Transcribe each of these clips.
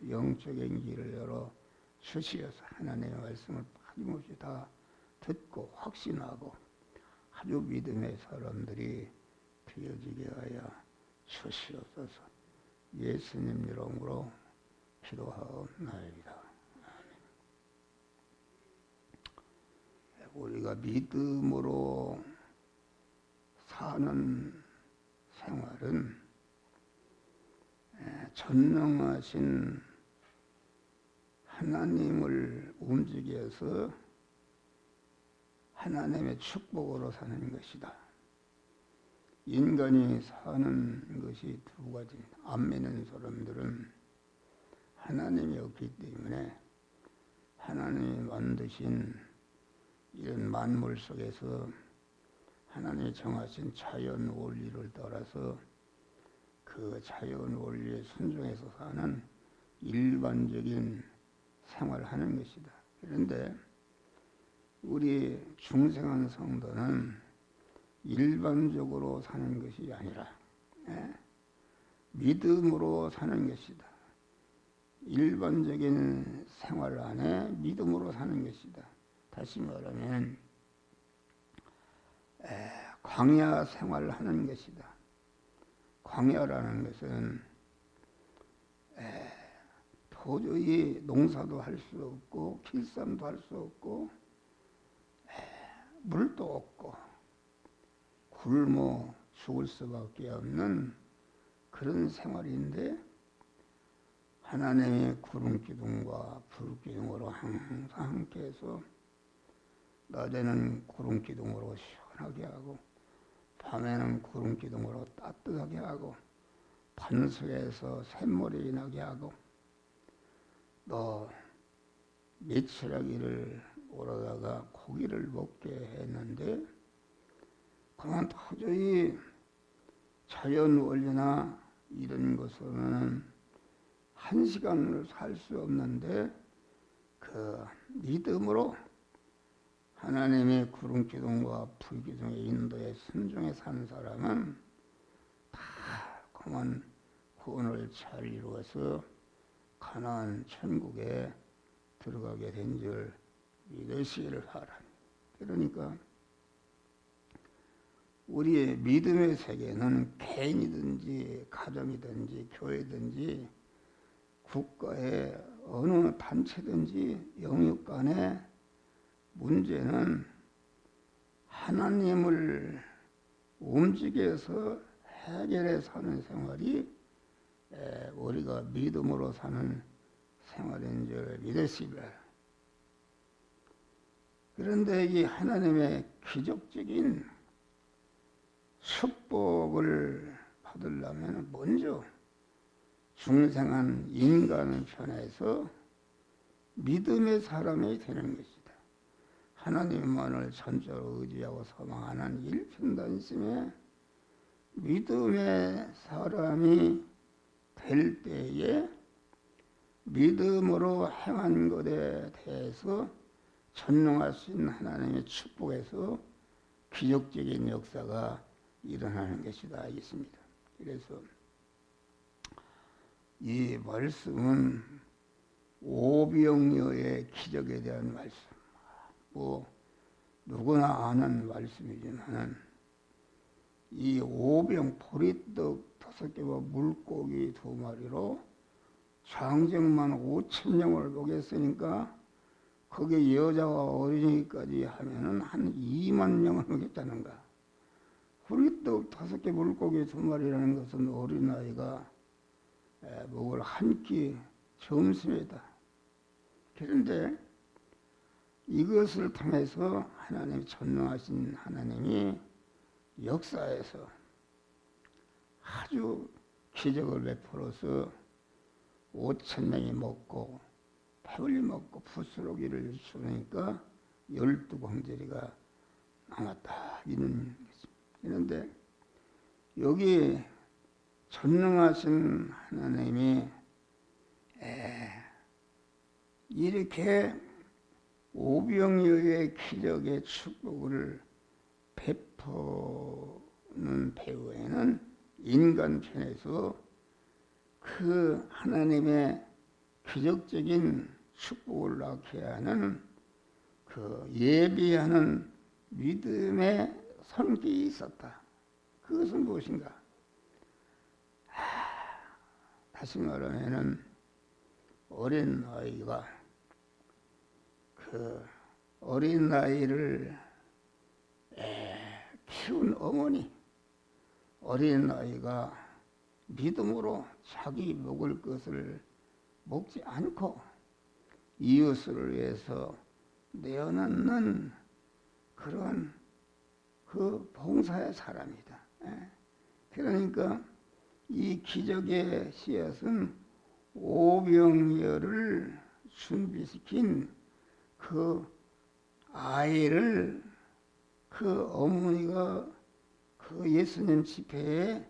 영적인 길을 열어 주시어서 하나님의 말씀을 빠짐없이 다 듣고 확신하고 아주 믿음의 사람들이 되어지게 하여 주시옵소서. 예수님 이름으로 기도하옵나이다. 우리가 믿음으로 사는 생활은 전능하신 하나님을 움직여서 하나님의 축복으로 사는 것이다. 인간이 사는 것이 두 가지입니다. 안 믿는 사람들은 하나님이 없기 때문에 하나님이 만드신 이런 만물 속에서 하나님이 정하신 자연 원리를 따라서 그 자연 원리에 순종해서 사는 일반적인 생활을 하는 것이다. 그런데 우리 중생한 성도는 일반적으로 사는 것이 아니라 믿음으로 사는 것이다. 일반적인 생활 안에 믿음으로 사는 것이다. 다시 말하면 광야 생활을 하는 것이다. 광야라는 것은 도저히 농사도 할 수 없고 길쌈도 할 수 없고 물도 없고 굶어 죽을 수밖에 없는 그런 생활인데 하나님의 구름 기둥과 불 기둥으로 항상 함께해서 낮에는 구름 기둥으로 시원하게 하고 밤에는 구름 기둥으로 따뜻하게 하고 반석에서 샘물이 나게 하고 또 메추라기를 오르다가 고기를 먹게 했는데 그만 도저히 자연 원리나 이런 것으로는 한 시간을 살 수 없는데 그 믿음으로 하나님의 구름 기둥과 불 기둥의 인도에 순종해 사는 사람은 다 그만 구원을 잘 이루어서 가나안 천국에 들어가게 된 줄 믿으시기를 바랍니다. 그러니까 우리의 믿음의 세계는 개인이든지 가정이든지 교회든지 국가의 어느 단체든지 영역 간의 문제는 하나님을 움직여서 해결해 사는 생활이 우리가 믿음으로 사는 생활인 줄 믿으시라. 그런데 이 하나님의 기적적인 축복을 받으려면 먼저 중생한 인간 편에서 믿음의 사람이 되는 것이다. 하나님만을 전적으로 의지하고 소망하는 일편단심에 믿음의 사람이 될 때에 믿음으로 행한 것에 대해서 전능하신 하나님의 축복에서 기적적인 역사가 일어나는 것이다 하겠습니다. 그래서 이 말씀은 오병이어의 기적에 대한 말씀, 누구나 아는 말씀이지만 이 오병 보리떡 5개와 물고기 2마리로 장정만 5,000명을 먹였으니까 거기에 여자와 어린이까지 하면은 한 2만 명을 먹였다는가. 보리떡 5개 물고기 2마리라는 것은 어린아이가 먹을 한 끼 점심이다. 그런데 이것을 통해서 하나님 전능하신 하나님이 역사에서 아주 기적을 베풀어서 5,000명이 먹고 배불리 먹고 부스러기를 주니까 12광저리가 남았다 이런 것입니다. 그런데 여기 전능하신 하나님이 이렇게 오병이어의 기적의 축복을 베푸는 배후에는 인간 편에서 그 하나님의 기적적인 축복을 낳게 하는 그 예비하는 믿음의 손길이 있었다. 그것은 무엇인가? 다시 말하면은 어린 아이가 그 어린 아이를 키운 어머니, 어린 아이가 믿음으로 자기 먹을 것을 먹지 않고 이웃을 위해서 내어놓는 그런 그 봉사의 사람이다. 그러니까 이 기적의 씨앗은 오병이어를 준비시킨 그 아이를 그 어머니가 그 예수님 집회에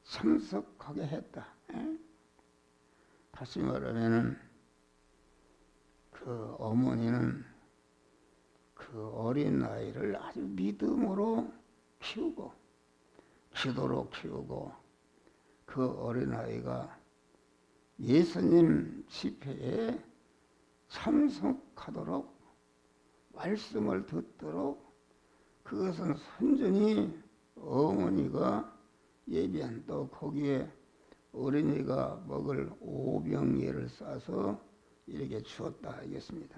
참석하게 했다. 다시 말하면은 그 어머니는 그 어린 아이를 아주 믿음으로 키우고 기도로 키우고 그 어린 아이가 예수님 집회에 참석하도록 말씀을 듣도록 그것은 순전히 어머니가 예비한 또 거기에 어린이가 먹을 오병이어를 싸서 이렇게 주었다 하겠습니다.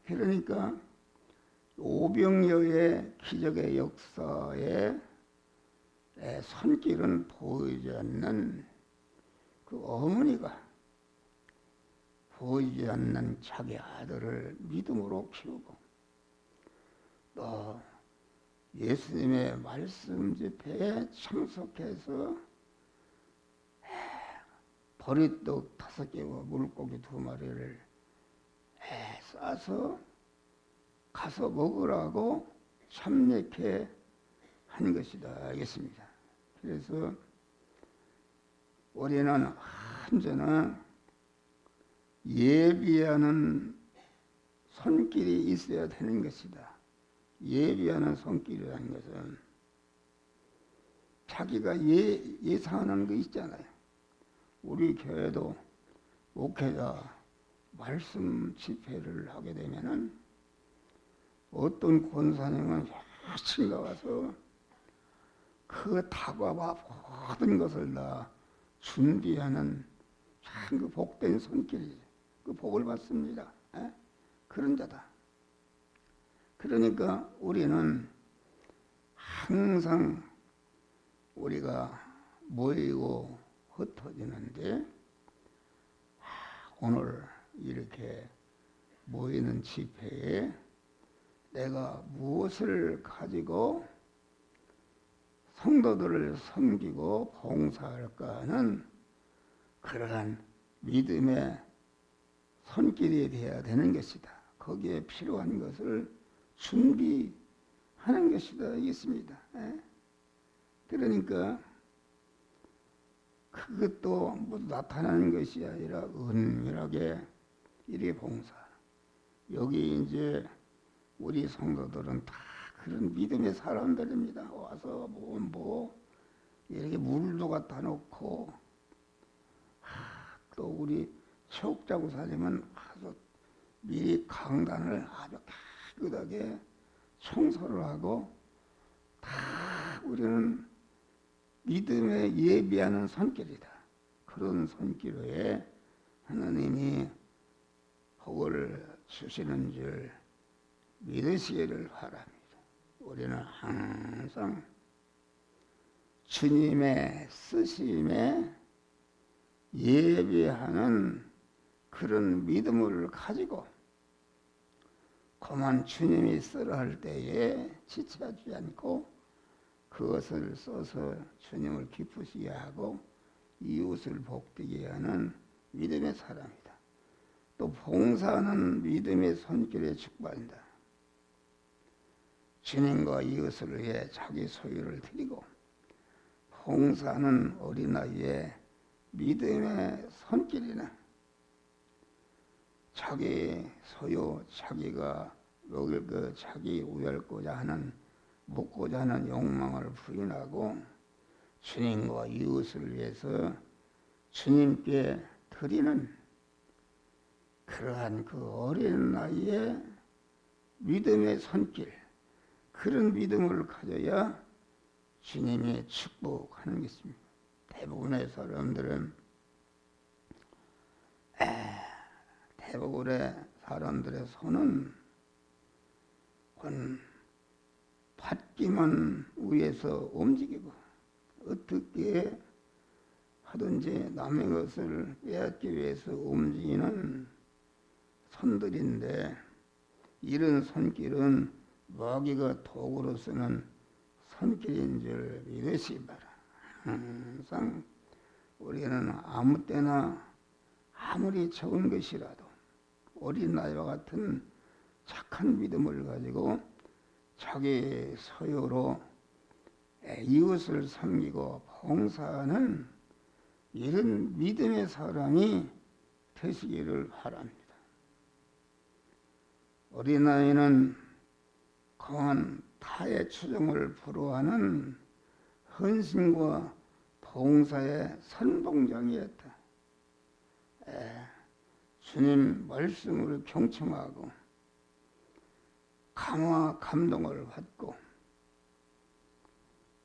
그러니까 오병이어의 기적의 역사에 손길은 보이지 않는 그 어머니가 보이지 않는 자기 아들을 믿음으로 키우고 또 예수님의 말씀 집회에 참석해서 보리떡 5개와 물고기 2마리를 싸서 가서 먹으라고 참여케 한 것이다 하겠습니다. 그래서 우리는 언제나 예비하는 손길이 있어야 되는 것이다. 예비하는 손길이라는 것은 자기가 예상하는 거 있잖아요. 우리 교회도 목회자 말씀 집회를 하게 되면은 어떤 권사님은 열심히 나와서 그 다과와 모든 것을 다 준비하는 참 그 복된 손길이 그 복을 받습니다. 그런 자다. 그러니까 우리는 항상 우리가 모이고 흩어지는데 오늘 이렇게 모이는 집회에 내가 무엇을 가지고 성도들을 섬기고 봉사할까 하는 그러한 믿음의 손길이 되어야 되는 것이다. 거기에 필요한 것을 준비하는 것이다 있습니다. 그러니까 그것도 뭐 나타나는 것이 아니라 은밀하게 이렇게 봉사. 여기 이제 우리 성도들은 다 그런 믿음의 사람들입니다. 와서 뭐 이렇게 물도 갖다 놓고 또 우리 체육자구사님은 아주 미리 강단을 아주 깨끗하게 청소를 하고 다 우리는 믿음에 예비하는 손길이다. 그런 손길 외에 하나님이 복을 주시는 줄 믿으시기를 바랍니다. 우리는 항상 주님의 쓰심에 예비하는 그런 믿음을 가지고 그만 주님이 쓰라 할 때에 지체하지 않고 그것을 써서 주님을 기쁘시게 하고 이웃을 복되게 하는 믿음의 사람이다. 또 봉사하는 믿음의 손길에 축복한다. 주님과 이웃을 위해 자기 소유를 드리고 봉사하는 어린아이의 믿음의 손길이나 자기 소유, 자기가 먹을 것, 자기 우열고자 하는 먹고자 하는 욕망을 부인하고 주님과 이웃을 위해서 주님께 드리는 그러한 그 어린 나이에 믿음의 손길, 그런 믿음을 가져야 주님이 축복하는 것입니다. 대부분의 사람들은 대부분의 사람들의 손은 받기만 위해서 움직이고 어떻게 하든지 남의 것을 빼앗기 위해서 움직이는 손들인데, 이런 손길은 마귀가 도구로 쓰는 손길인 줄 믿으시 바라. 항상 우리는 아무 때나 아무리 적은 것이라도 어린아이와 같은 착한 믿음을 가지고 자기 소유로 이웃을 섬기고 봉사하는 이런 믿음의 사람이 되시기를 바랍니다. 어린아이는 강한 타의 추종을 불허하는 헌신과 봉사의 선봉장이었다. 주님 말씀을 경청하고 강화 감동을 받고,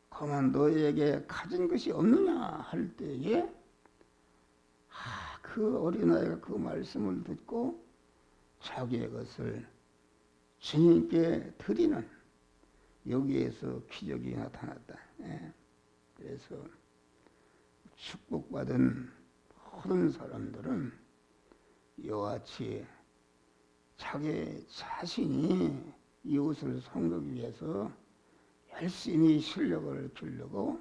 가만 너에게 가진 것이 없느냐 할 때에 그 어린아이가 그 말씀을 듣고 자기의 것을 주님께 드리는, 여기에서 기적이 나타났다. 그래서 축복받은 모든 사람들은 이와 같이 자기 자신이 이웃을 섬기기 위해서 열심히 실력을 기르고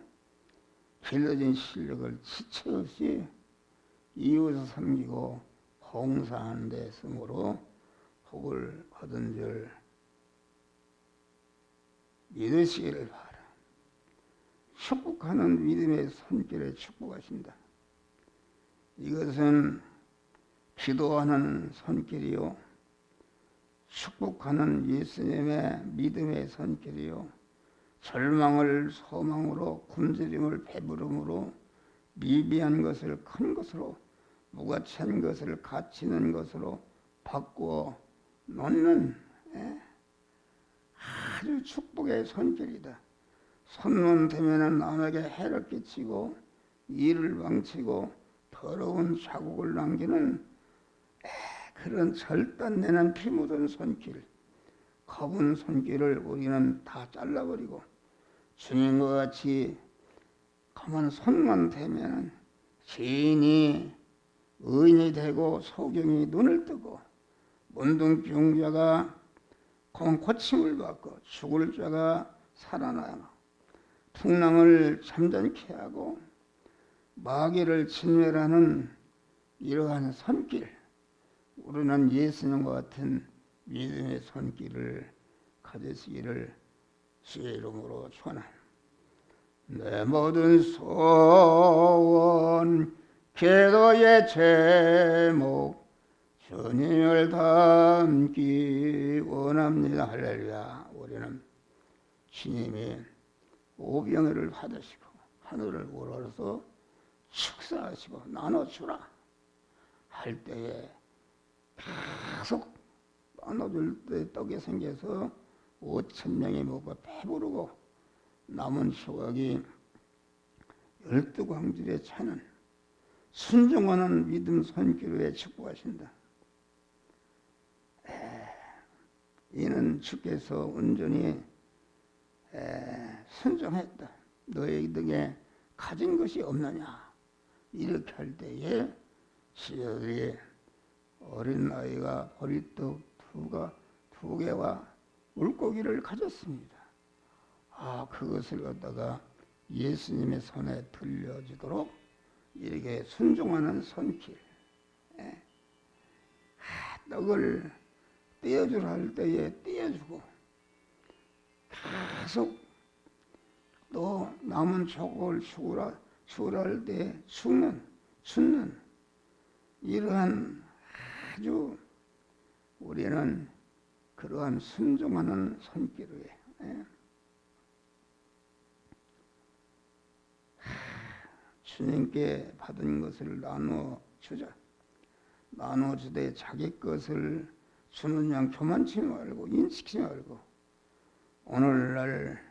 길러진 실력을 지체 없이 이웃을 섬기고 봉사하는 데 쓰므로 복을 얻은 줄 믿으시기를 바라. 축복하는 믿음의 손길에 축복하신다. 이것은 기도하는 손길이요, 축복하는 예수님의 믿음의 손길이요, 절망을 소망으로, 굶주림을 배부름으로, 미비한 것을 큰 것으로, 무가치한 것을 가치 있는 것으로 바꾸어 놓는 아주 축복의 손길이다. 손만 대면은 남에게 해를 끼치고 일을 망치고 더러운 자국을 남기는 그런 절단내는 피 묻은 손길, 검은 손길을 우리는 다 잘라버리고 주님과 같이 가만 손만 대면은 시인이 의인이 되고 소경이 눈을 뜨고 문둥병자가 고침을 받고 죽을 자가 살아나고 풍랑을 잠잠케 하고 마귀를 진멸하는 이러한 손길, 우리는 예수님과 같은 믿음의 손길을 가지시기를 주의 이름으로 축원합니다. 내 모든 소원 기도의 제목 주님을 닮기 원합니다. 할렐루야. 우리는 주님이 오병이를 받으시고 하늘을 우러러서 축사하시고 나눠주라 할 때에 계속 나눠줄 때 떡이 생겨서 5,000명이 먹고 배부르고 남은 조각이 12광줄에 차는 순종하는 믿음 손길에 축복하신다. 이는 주께서 온전히 순종했다. 너희 등에 가진 것이 없느냐 이렇게 할 때에 시절이 어린 아이가 보리떡 2개와 물고기를 가졌습니다. 그것을 갖다가 예수님의 손에 들려주도록 이렇게 순종하는 손길, 떡을 떼어주라 할 때에 떼어주고 계속 또 남은 조각을 주라 할 때 죽는 이러한 아주 우리는 그러한 순종하는 손길에 주님께 받은 것을 나누어 주자. 나누어 주되 자기 것을 주는 양 교만치 말고 인식치 말고 오늘날